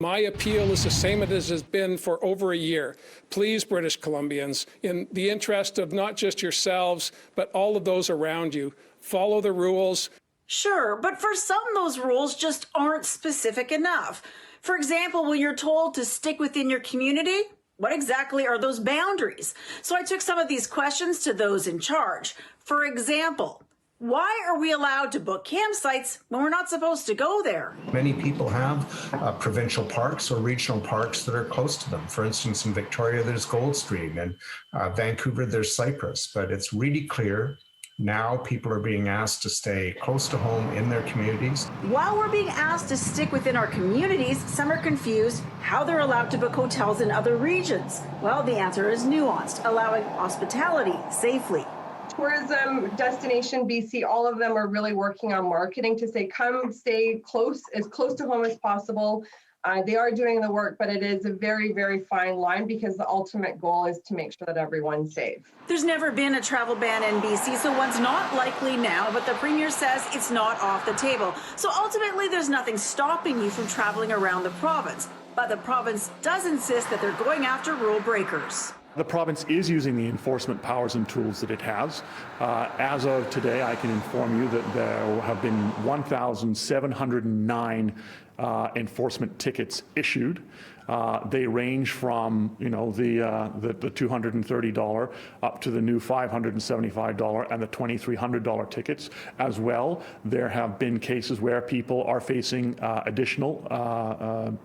My appeal is the same as it has been for over a year. Please, British Columbians, in the interest of not just yourselves, but all of those around you, follow the rules. Sure, but for some, those rules just aren't specific enough. For example, when you're told to stick within your community, what exactly are those boundaries? So I took some of these questions to those in charge. For example, why are we allowed to book campsites when we're not supposed to go there? Many people have provincial parks or regional parks that are close to them. For instance, in Victoria, there's Goldstream, and Vancouver, there's Cypress. But it's really clear now people are being asked to stay close to home in their communities. While we're being asked to stick within our communities, some are confused how they're allowed to book hotels in other regions. Well, the answer is nuanced, allowing hospitality safely. Tourism, Destination BC, all of them are really working on marketing to say, come stay close to home as possible. They are doing the work, but it is a very, very fine line because the ultimate goal is to make sure that everyone's safe. There's never been a travel ban in BC, so one's not likely now, but the Premier says it's not off the table. So ultimately, there's nothing stopping you from traveling around the province. But the province does insist that they're going after rule breakers. The province is using the enforcement powers and tools that it has. As of today, I can inform you that there have been 1,709 enforcement tickets issued. They range from, the $230 up to the new $575 and the $2,300 tickets as well. There have been cases where people are facing additional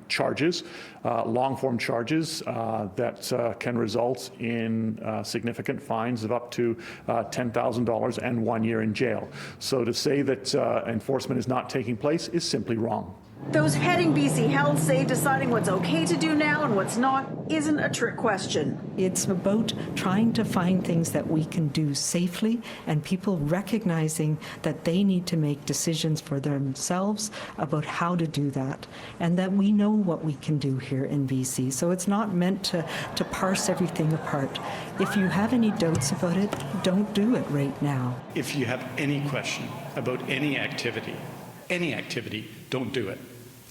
charges, long-form charges that can result in significant fines of up to $10,000 and 1 year in jail. So to say that enforcement is not taking place is simply wrong. Those heading BC Health say deciding what's okay to do now and what's not isn't a trick question. It's about trying to find things that we can do safely and people recognizing that they need to make decisions for themselves about how to do that and that we know what we can do here in BC. So it's not meant to parse everything apart. If you have any doubts about it, don't do it right now. If you have any question about any activity, don't do it.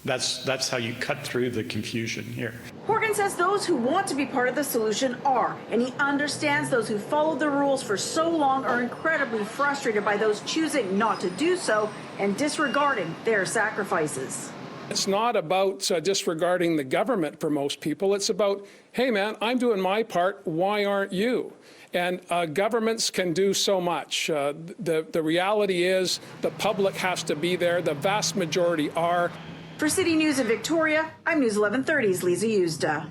That's how you cut through the confusion here. Horgan says those who want to be part of the solution are, and he understands those who followed the rules for so long are incredibly frustrated by those choosing not to do so and disregarding their sacrifices. It's not about disregarding the government for most people. It's about, hey man, I'm doing my part, why aren't you? And governments can do so much. The reality is the public has to be there. The vast majority are. For City News in Victoria, I'm News 1130's Liza Yuzda.